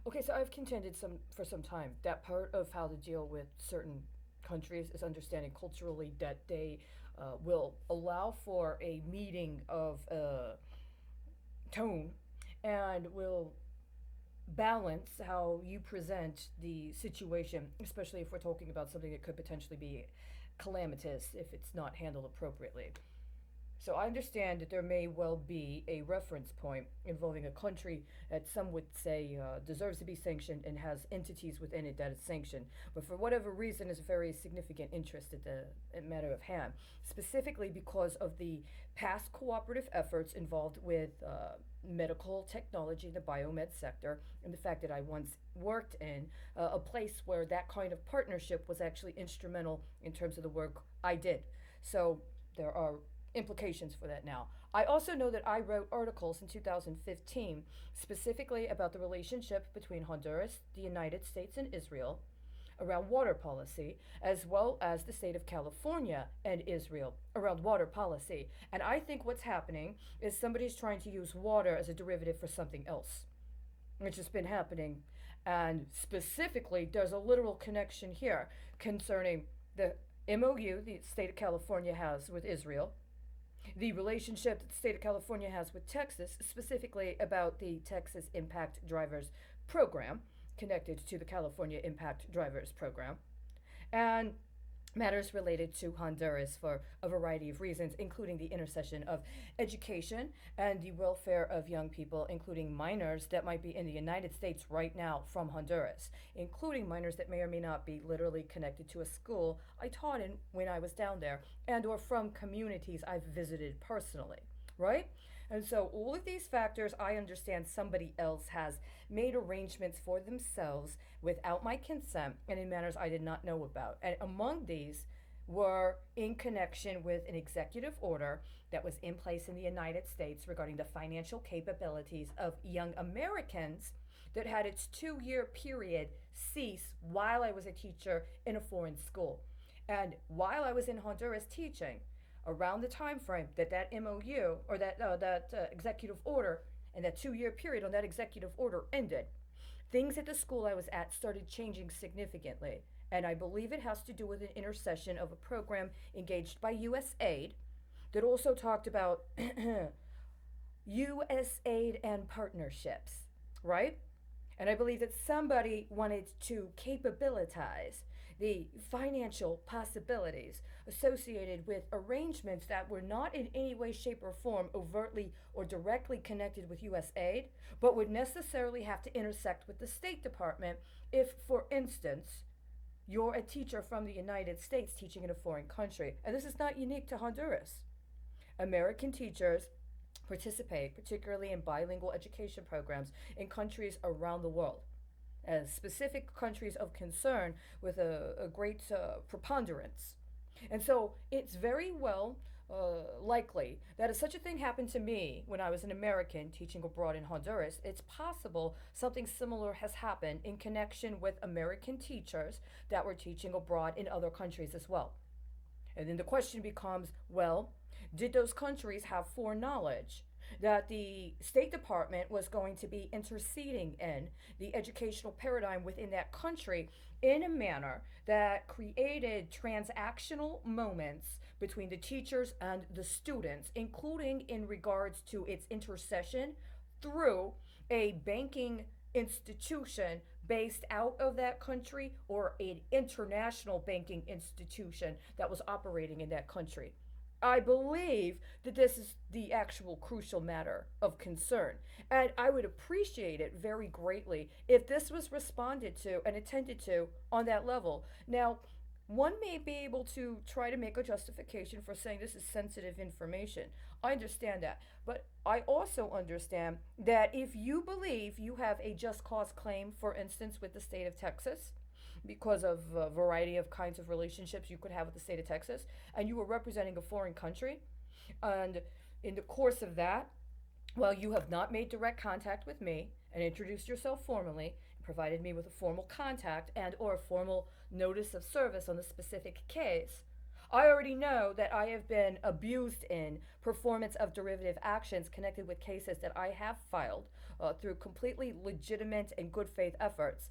Okay, so I've contended for some time that part of how to deal with certain countries is understanding culturally that they will allow for a meeting of tone and will balance how you present the situation, especially if we're talking about something that could potentially be calamitous if it's not handled appropriately. So I understand that there may well be a reference point involving a country that some would say deserves to be sanctioned and has entities within it that is sanctioned, but for whatever reason is a very significant interest at the matter of hand, specifically because of the past cooperative efforts involved with medical technology in the biomed sector, and the fact that I once worked in a place where that kind of partnership was actually instrumental in terms of the work I did. So there are implications for that now. I also know that I wrote articles in 2015 specifically about the relationship between Honduras, the United States, and Israel around water policy, as well as the state of California and Israel around water policy. And I think what's happening is somebody's trying to use water as a derivative for something else, which has been happening. And specifically, there's a literal connection here concerning the MOU the state of California has with Israel, the relationship that the state of California has with Texas, specifically about the Texas Impact Drivers Program, connected to the California Impact Drivers Program, and matters related to Honduras for a variety of reasons, including the intersection of education and the welfare of young people, including minors that might be in the United States right now from Honduras, including minors that may or may not be literally connected to a school I taught in when I was down there, and or from communities I've visited personally, right? And so all of these factors, I understand somebody else has made arrangements for themselves without my consent and in manners I did not know about. And among these were in connection with an executive order that was in place in the United States regarding the financial capabilities of young Americans that had its 2 year period cease while I was a teacher in a foreign school. And while I was in Honduras teaching, around the time frame that that MOU or that executive order and that 2 year period on that executive order ended, things at the school I was at started changing significantly. And I believe it has to do with an intercession of a program engaged by USAID that also talked about USAID and partnerships, right? And I believe that somebody wanted to capabilitize the financial possibilities associated with arrangements that were not in any way, shape, or form overtly or directly connected with USAID, but would necessarily have to intersect with the State Department if, for instance, you're a teacher from the United States teaching in a foreign country. And this is not unique to Honduras. American teachers participate, particularly in bilingual education programs, in countries around the world, as specific countries of concern with a great preponderance. And so it's very well likely that if such a thing happened to me when I was an American teaching abroad in Honduras, it's possible something similar has happened in connection with American teachers that were teaching abroad in other countries as well. And then the question becomes, well, did those countries have foreknowledge that the State Department was going to be interceding in the educational paradigm within that country in a manner that created transactional moments between the teachers and the students, including in regards to its intercession through a banking institution based out of that country or an international banking institution that was operating in that country? I believe that this is the actual crucial matter of concern. And I would appreciate it very greatly if this was responded to and attended to on that level. Now, one may be able to try to make a justification for saying this is sensitive information. I understand that. But I also understand that if you believe you have a just cause claim, for instance, with the state of Texas, because of a variety of kinds of relationships you could have with the state of Texas, and you were representing a foreign country, and in the course of that, well, you have not made direct contact with me and introduced yourself formally, and provided me with a formal contact and or a formal notice of service on the specific case. I already know that I have been abused in performance of derivative actions connected with cases that I have filed through completely legitimate and good faith efforts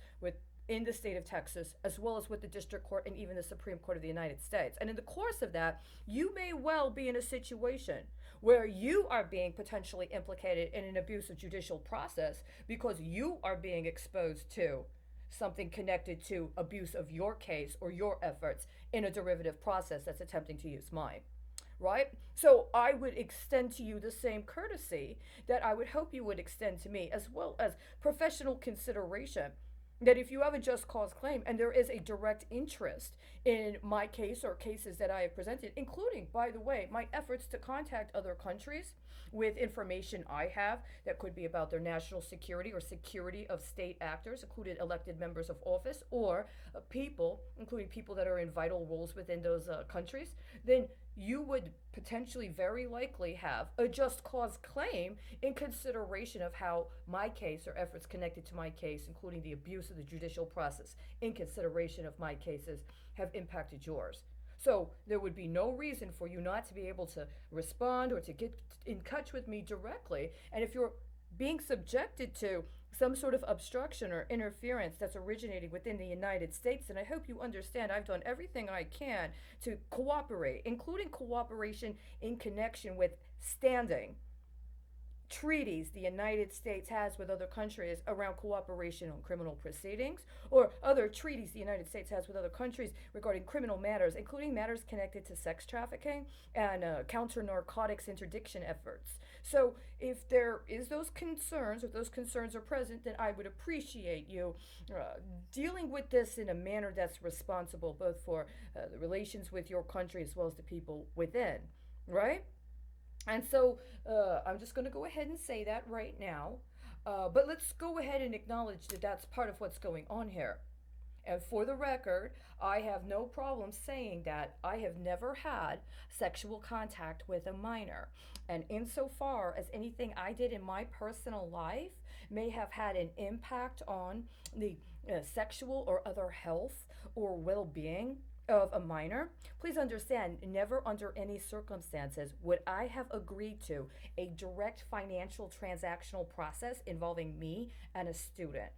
in the state of Texas, as well as with the district court and even the Supreme Court of the United States. And in the course of that, you may well be in a situation where you are being potentially implicated in an abuse of judicial process because you are being exposed to something connected to abuse of your case or your efforts in a derivative process that's attempting to use mine. Right? So I would extend to you the same courtesy that I would hope you would extend to me, as well as professional consideration, that if you have a just cause claim and there is a direct interest in my case or cases that I have presented, including, by the way, my efforts to contact other countries with information I have that could be about their national security or security of state actors, including elected members of office or people, including people that are in vital roles within those countries, then you would potentially very likely have a just cause claim in consideration of how my case or efforts connected to my case, including the abuse of the judicial process in consideration of my cases, have impacted yours. So there would be no reason for you not to be able to respond or to get in touch with me directly. And if you're being subjected to some sort of obstruction or interference that's originating within the United States, and I hope you understand I've done everything I can to cooperate, including cooperation in connection with standing treaties the United States has with other countries around cooperation on criminal proceedings, or other treaties the United States has with other countries regarding criminal matters, including matters connected to sex trafficking and counter narcotics interdiction efforts. So if there is those concerns, if those concerns are present, then I would appreciate you dealing with this in a manner that's responsible both for the relations with your country as well as the people within, right? And so I'm just going to go ahead and say that right now. But let's go ahead and acknowledge that that's part of what's going on here. And for the record, I have no problem saying that I have never had sexual contact with a minor. And insofar as anything I did in my personal life may have had an impact on the sexual or other health or well being of a minor, please understand, never under any circumstances would I have agreed to a direct financial transactional process involving me and a student.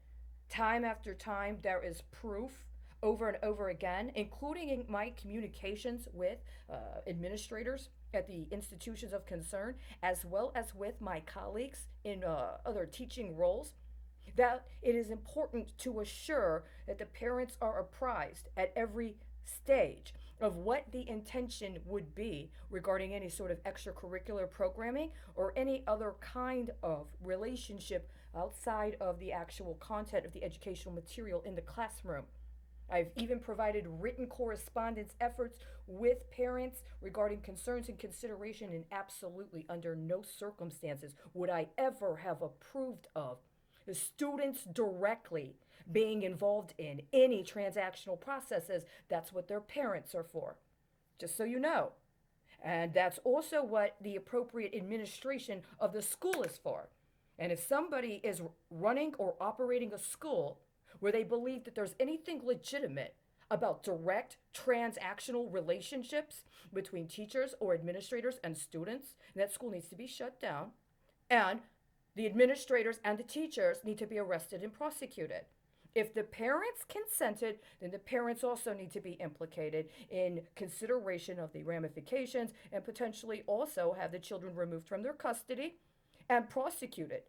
Time after time, there is proof over and over again, including in my communications with administrators at the institutions of concern, as well as with my colleagues in other teaching roles, that it is important to assure that the parents are apprised at every stage of what the intention would be regarding any sort of extracurricular programming or any other kind of relationship outside of the actual content of the educational material in the classroom. I've even provided written correspondence efforts with parents regarding concerns and consideration, and absolutely under no circumstances would I ever have approved of the students directly being involved in any transactional processes. That's what their parents are for, just so you know. And that's also what the appropriate administration of the school is for. And if somebody is running or operating a school where they believe that there's anything legitimate about direct transactional relationships between teachers or administrators and students, that school needs to be shut down. And the administrators and the teachers need to be arrested and prosecuted. If the parents consented, then the parents also need to be implicated in consideration of the ramifications and potentially also have the children removed from their custody and prosecuted